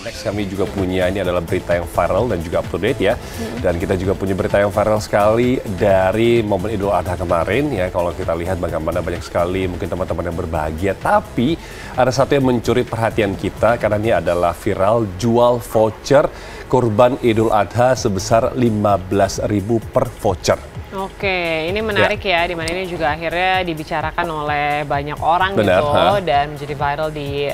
Next kami juga punya ini adalah berita yang viral dan juga up to date ya. Dan kita juga punya berita yang viral sekali dari momen Idul Adha kemarin ya. Kalau kita lihat bagaimana banyak sekali mungkin teman-teman yang berbahagia. Tapi ada satu yang mencuri perhatian kita karena ini adalah viral jual voucher kurban Idul Adha sebesar 15.000 per voucher. Oke, ini menarik ya, dimana ini juga akhirnya dibicarakan oleh banyak orang Benar, gitu dan menjadi viral di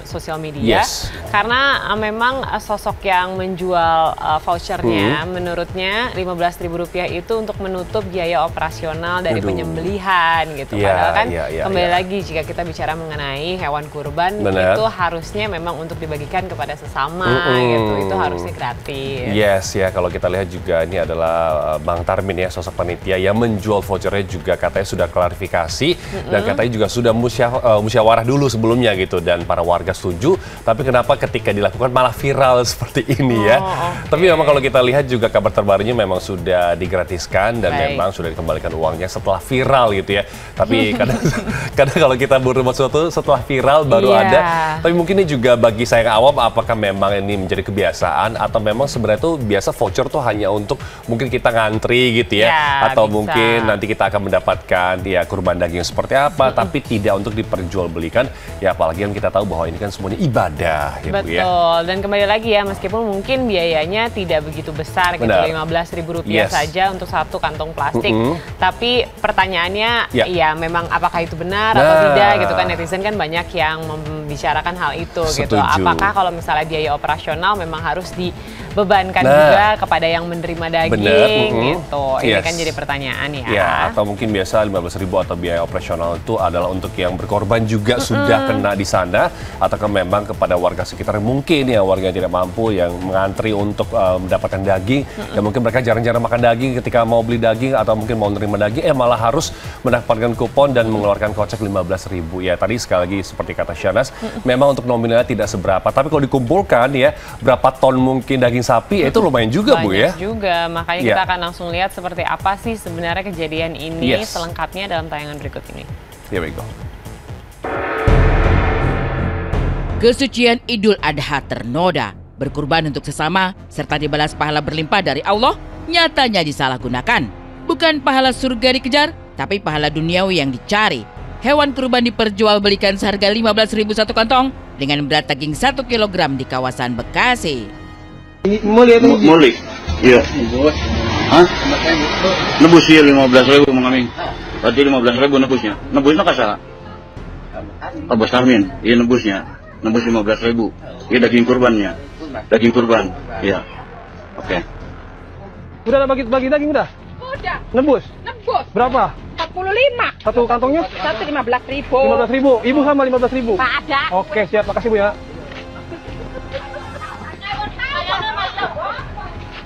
sosial media. Yes. Karena memang sosok yang menjual vouchernya, menurutnya Rp15.000 itu untuk menutup biaya operasional dari penyembelihan gitu. Padahal kan kembali lagi jika kita bicara mengenai hewan kurban itu harusnya memang untuk dibagikan kepada sesama gitu, itu harusnya gratis. Yes ya, kalau kita lihat juga ini adalah Bang Tarmin ya, sosok panitia yang menjual vouchernya juga katanya sudah klarifikasi dan katanya juga sudah musyawarah dulu sebelumnya gitu dan para warga setuju, tapi kenapa ketika dilakukan malah viral seperti ini ya. Tapi memang kalau kita lihat juga kabar terbarunya memang sudah digratiskan dan memang sudah dikembalikan uangnya setelah viral gitu ya. Tapi kadang kalau kita berbuat sesuatu setelah viral baru ada. Tapi mungkin ini juga bagi saya yang awam, apakah memang ini menjadi kebiasaan atau memang sebenarnya tuh biasa voucher tuh hanya untuk mungkin kita ngantri gitu ya. Atau mungkin nanti kita akan mendapatkan ya kurban daging seperti apa, tapi tidak untuk diperjualbelikan. Ya apalagi kan kita tahu bahwa ini kan semuanya ibadah ya. Betul, Bu, ya. Dan kembali lagi ya, meskipun mungkin biayanya tidak begitu besar gitu, Rp15.000 saja untuk satu kantong plastik. Tapi pertanyaannya ya memang apakah itu benar atau tidak gitu kan, netizen kan banyak yang membicarakan hal itu gitu. Apakah kalau misalnya biaya operasional memang harus dibebankan juga kepada yang menerima daging gitu. Ini kan jadi pertanyaan ya. Ya, atau mungkin biasa 15.000 atau biaya operasional itu adalah untuk yang berkorban juga sudah kena di sana, ataukah memang kepada warga sekitar mungkin ya, warga yang tidak mampu yang mengantri untuk mendapatkan daging, ya mungkin mereka jarang-jarang makan daging, ketika mau beli daging atau mungkin mau menerima daging malah harus mendapatkan kupon dan mengeluarkan kocek 15.000. Ya tadi sekali lagi seperti kata Syahnas, memang untuk nominalnya tidak seberapa, tapi kalau dikumpulkan ya berapa ton mungkin daging sapi itu lumayan juga Bu ya. Banyak juga, makanya kita akan langsung lihat seperti apa sih sebenarnya kejadian ini selengkapnya dalam tayangan berikut ini. Here we go. Kesucian Idul Adha ternoda, berkurban untuk sesama serta dibalas pahala berlimpah dari Allah nyatanya disalahgunakan. Bukan pahala surga dikejar, tapi pahala duniawi yang dicari. Hewan kurban diperjualbelikan seharga 15.000 satu kantong dengan berat daging 1 kilogram di kawasan Bekasi. Mulik, iya. Hah? Nebus ya 15.000 mengaming. Berarti 15.000 nebusnya. Nebusnya kasar. Abah Tarmin, iya nebusnya. Nebus 15.000. Iya daging kurbannya. Daging kurban. Iya. Oke. Udah bagi daging udah? Udah. Nebus? Nebus. Berapa? 45. Satu kantongnya? Satu 15.000. 15.000. Ibu sama 15.000? Pak ada. Oke, siap. Makasih Bu ya.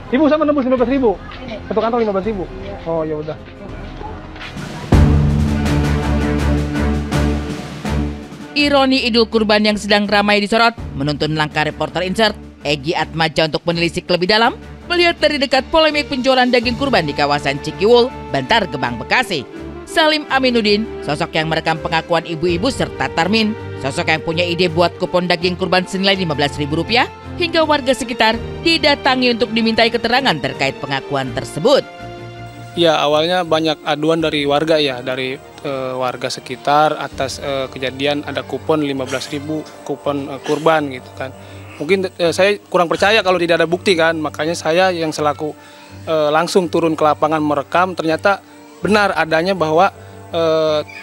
Ibu sama nebus 15.000. Satu kantong 15.000. Oh ya udah. Ironi Idul Kurban yang sedang ramai disorot menuntun langkah reporter Insert Egy Atmaja untuk menelisik lebih dalam, melihat dari dekat polemik penjualan daging kurban di kawasan Cikiwul, Bantar Gebang, Bekasi. Salim Aminuddin, sosok yang merekam pengakuan ibu-ibu serta Tarmin, sosok yang punya ide buat kupon daging kurban senilai Rp15.000, hingga warga sekitar didatangi untuk dimintai keterangan terkait pengakuan tersebut. Ya, awalnya banyak aduan dari warga ya, dari warga sekitar atas kejadian ada kupon 15.000 kupon kurban gitu kan. Mungkin saya kurang percaya kalau tidak ada bukti kan, makanya saya yang selaku langsung turun ke lapangan merekam, ternyata benar adanya bahwa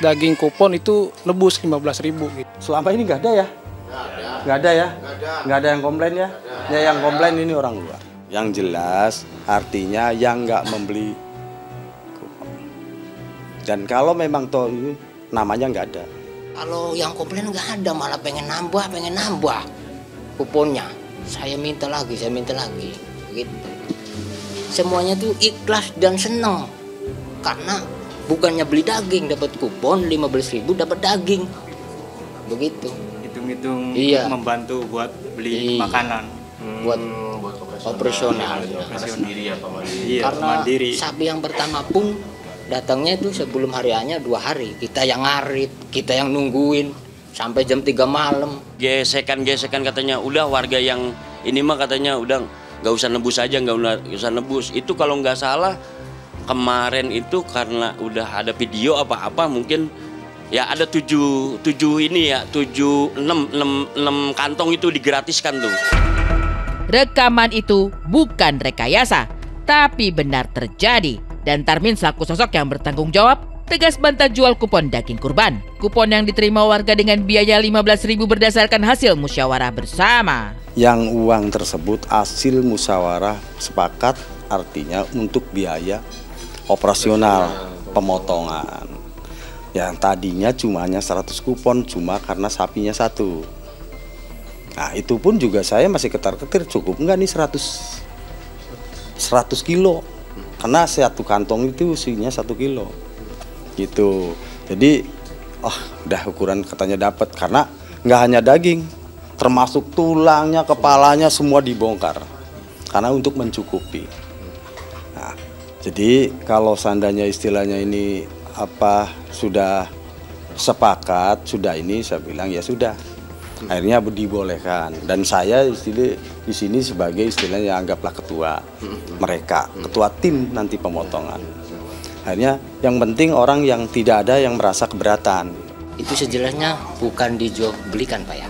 daging kupon itu nebus 15.000 gitu. Selama ini nggak ada ya? Nggak ada ya? Nggak ada yang komplain ya? Ya yang komplain ini orang luar. Yang jelas artinya yang nggak membeli kupon. Dan kalau memang toh namanya nggak ada. Kalau yang komplain nggak ada, malah pengen nambah kuponnya. Saya minta lagi, gitu. Semuanya tuh ikhlas dan seneng. Karena bukannya beli daging dapat kupon 15.000 dapat daging. Begitu. Hitung-hitung membantu buat beli makanan. Buat operasional. Sendiri apa mandiri? Iya, karena mandiri. Sapi yang pertama pun datangnya itu sebelum hari hanya 2 hari. Kita yang ngarit, kita yang nungguin. sampai jam 3 malam. Gesekan katanya, udah warga yang ini mah katanya udah nggak usah nebus aja, nggak usah nebus. Itu kalau nggak salah kemarin itu karena udah ada video apa-apa mungkin ya ada 6 kantong itu digratiskan tuh. Rekaman itu bukan rekayasa, tapi benar terjadi. Dan Tarmin selaku sosok yang bertanggung jawab tegas bantah jual kupon daging kurban. Kupon yang diterima warga dengan biaya 15.000 berdasarkan hasil musyawarah bersama. Yang uang tersebut hasil musyawarah sepakat, artinya untuk biaya operasional pemotongan. Yang tadinya cumanya 100 kupon, cuma karena sapinya 1. Nah itu pun juga saya masih ketar-ketir, cukup nggak nih 100 kilo. Karena 1 kantong itu isinya 1 kilo. Gitu. Jadi udah ukuran katanya dapat, karena nggak hanya daging, termasuk tulangnya, kepalanya semua dibongkar karena untuk mencukupi. Nah, jadi kalau seandainya istilahnya ini sudah sepakat, sudah ini saya bilang ya sudah, akhirnya dibolehkan. Dan saya di sini sebagai istilahnya anggaplah ketua mereka, ketua tim nanti pemotongan. Akhirnya yang penting orang yang tidak ada yang merasa keberatan. Itu sejelasnya bukan dijual belikan Pak ya.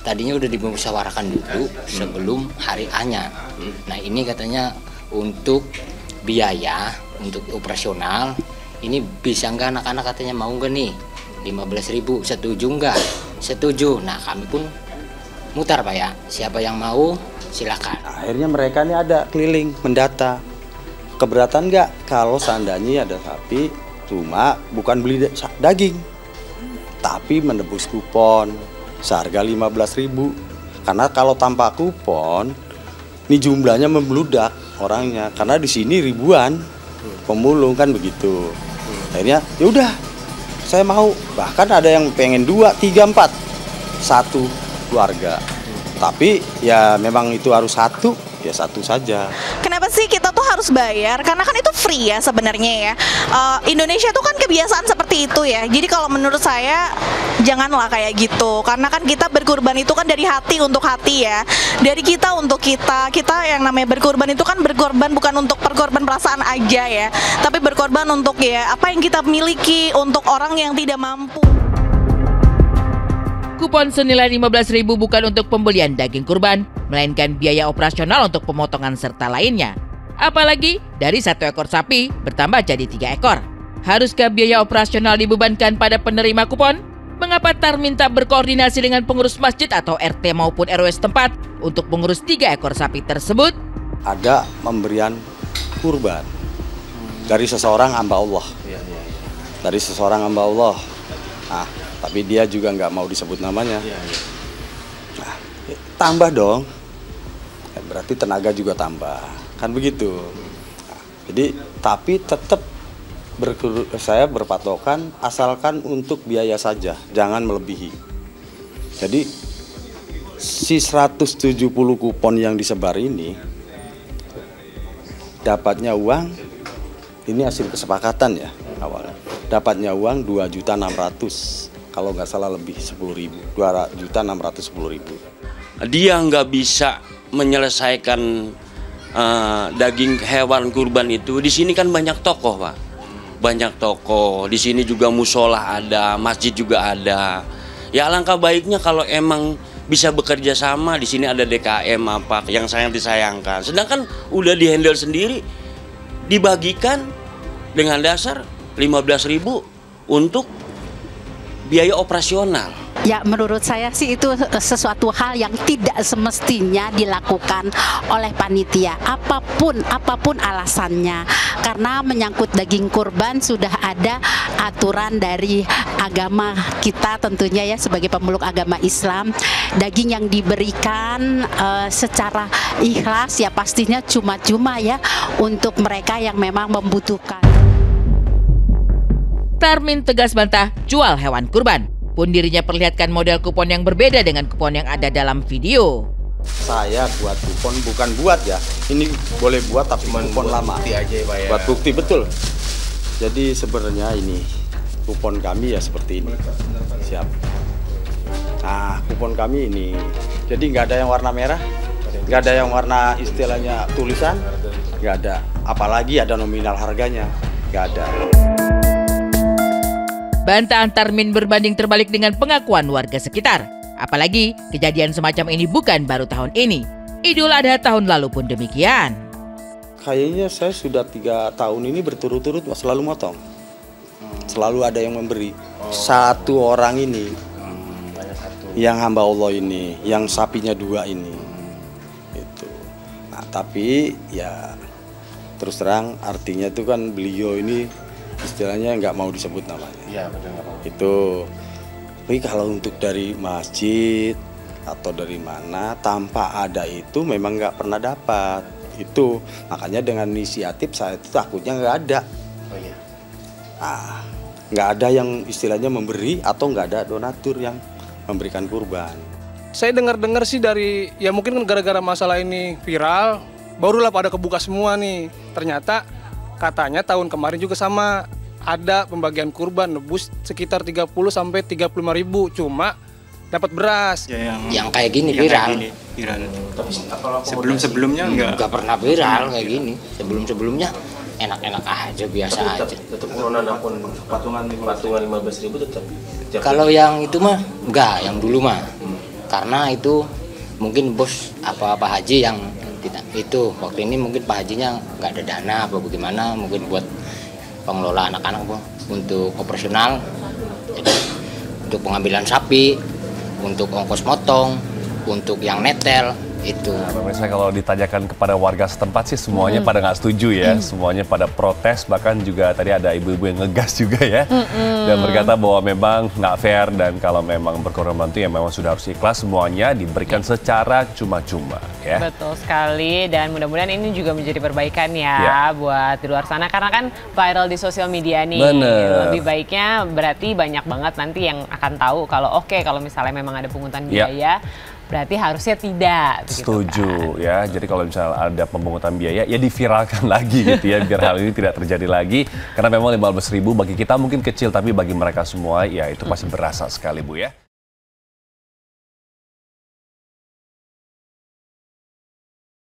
Tadinya udah dimusyawarahkan dulu sebelum hari A-nya. Nah ini katanya untuk biaya, untuk operasional, ini bisa nggak anak-anak katanya mau nggak nih 15.000, setuju nggak? Setuju. Nah kami pun mutar Pak ya, siapa yang mau silakan. Akhirnya mereka ini ada keliling mendata. Keberatan nggak kalau seandainya ada sapi, cuma bukan beli daging, tapi menebus kupon seharga 15.000. Karena kalau tanpa kupon, ini jumlahnya membludak orangnya. Karena di sini ribuan pemulung kan begitu. Akhirnya ya udah, saya mau. Bahkan ada yang pengen 2, 3, 4, 1 keluarga. Tapi ya memang itu harus 1, ya 1 saja. Kenapa sih kita tuh harus bayar? Karena kan itu free ya sebenarnya ya. Indonesia tuh kan kebiasaan seperti itu ya. Jadi kalau menurut saya janganlah kayak gitu. Karena kan kita berkurban itu kan dari hati untuk hati ya. Dari kita untuk kita. Kita yang namanya berkurban itu kan berkorban bukan untuk perkorban perasaan aja ya. Tapi berkorban untuk ya apa yang kita miliki, untuk orang yang tidak mampu. Kupon senilai 15.000 bukan untuk pembelian daging kurban, melainkan biaya operasional untuk pemotongan serta lainnya. Apalagi dari 1 ekor sapi bertambah jadi 3 ekor. Haruskah biaya operasional dibebankan pada penerima kupon? Mengapa Tarmin tak berkoordinasi dengan pengurus masjid atau RT maupun RW setempat untuk mengurus 3 ekor sapi tersebut? Ada pemberian kurban dari seseorang hamba Allah. Dari seseorang hamba Allah. Nah, tapi dia juga nggak mau disebut namanya. Nah, tambah dong. Berarti tenaga juga tambah. Kan begitu. Nah, jadi tapi tetap saya berpatokan asalkan untuk biaya saja, jangan melebihi. Jadi si 170 kupon yang disebar ini dapatnya uang, ini hasil kesepakatan ya awalnya. Dapatnya uang 2.600.000. Kalau nggak salah lebih 10.000, 2.610.000. Dia nggak bisa menyelesaikan daging hewan kurban itu. Di sini kan banyak tokoh Pak, banyak tokoh. Di sini juga musola ada, masjid juga ada. Ya alangkah baiknya kalau emang bisa bekerja sama. Di sini ada DKM apa yang sangat disayangkan. Sedangkan udah dihandle sendiri, dibagikan dengan dasar 15.000 untuk biaya operasional. Ya menurut saya sih itu sesuatu hal yang tidak semestinya dilakukan oleh panitia apapun alasannya, karena menyangkut daging kurban sudah ada aturan dari agama kita tentunya ya sebagai pemeluk agama Islam. Daging yang diberikan secara ikhlas ya pastinya cuma-cuma ya untuk mereka yang memang membutuhkan. Tarmin tegas bantah jual hewan kurban. Pun dirinya perlihatkan model kupon yang berbeda dengan kupon yang ada dalam video. Saya buat kupon, bukan buat ya. Ini boleh buat tapi kupon lama. Bukti aja ya Pak ya. Buat bukti betul. Jadi sebenarnya ini kupon kami ya seperti ini. Siap. Nah, kupon kami ini, jadi nggak ada yang warna merah, nggak ada yang warna istilahnya tulisan, nggak ada. Apalagi ada nominal harganya, nggak ada. Bantahan Tarmin berbanding terbalik dengan pengakuan warga sekitar. Apalagi kejadian semacam ini bukan baru tahun ini. Idul Adha tahun lalu pun demikian. Kayaknya saya sudah 3 tahun ini berturut-turut selalu motong. Selalu ada yang memberi. Satu orang ini, yang hamba Allah ini, yang sapinya 2 ini. Itu. Nah, tapi ya terus terang artinya itu kan beliau ini istilahnya nggak mau disebut namanya. Iya, betul, nggak mau. Itu. Tapi kalau untuk dari masjid atau dari mana tanpa ada itu memang nggak pernah dapat. Itu makanya dengan inisiatif saya itu takutnya nggak ada. Oh iya. Nah, nggak ada yang istilahnya memberi atau nggak ada donatur yang memberikan kurban. Saya dengar-dengar sih dari, ya mungkin gara-gara masalah ini viral, barulah pada kebuka semua nih. Ternyata katanya tahun kemarin juga sama, ada pembagian kurban nebus sekitar 30 sampai 35 ribu, cuma dapat beras. Ya, yang kayak gini viral. Sebelum-sebelumnya nggak pernah viral kayak gini. Sebelum-sebelumnya enak-enak aja, biasa aja. Tetap ada pun patungan 15 ribu tetap. Kalau yang itu mah enggak, yang dulu mah. Karena itu mungkin bos apa haji yang tidak itu. Waktu ini mungkin Pak Hajinya nggak ada dana apa bagaimana, mungkin buat pengelola anak-anak untuk operasional. Jadi untuk pengambilan sapi, untuk ongkos motong, untuk yang netel. Itu. Nah, pemirsa, kalau ditanyakan kepada warga setempat sih semuanya pada nggak setuju ya, semuanya pada protes, bahkan juga tadi ada ibu-ibu yang ngegas juga ya, dan berkata bahwa memang nggak fair dan kalau memang berkorban itu ya memang sudah harus ikhlas, semuanya diberikan secara cuma-cuma ya. Betul sekali, dan mudah-mudahan ini juga menjadi perbaikan ya buat di luar sana, karena kan viral di sosial media nih. Bener. Lebih baiknya berarti banyak banget nanti yang akan tahu kalau kalau misalnya memang ada pungutan biaya, berarti harusnya tidak. Setuju kan? Ya, jadi kalau misalnya ada pemungutan biaya ya diviralkan lagi gitu ya, biar hal ini tidak terjadi lagi. Karena memang 15 ribu bagi kita mungkin kecil, tapi bagi mereka semua ya itu pasti berasa sekali Bu ya.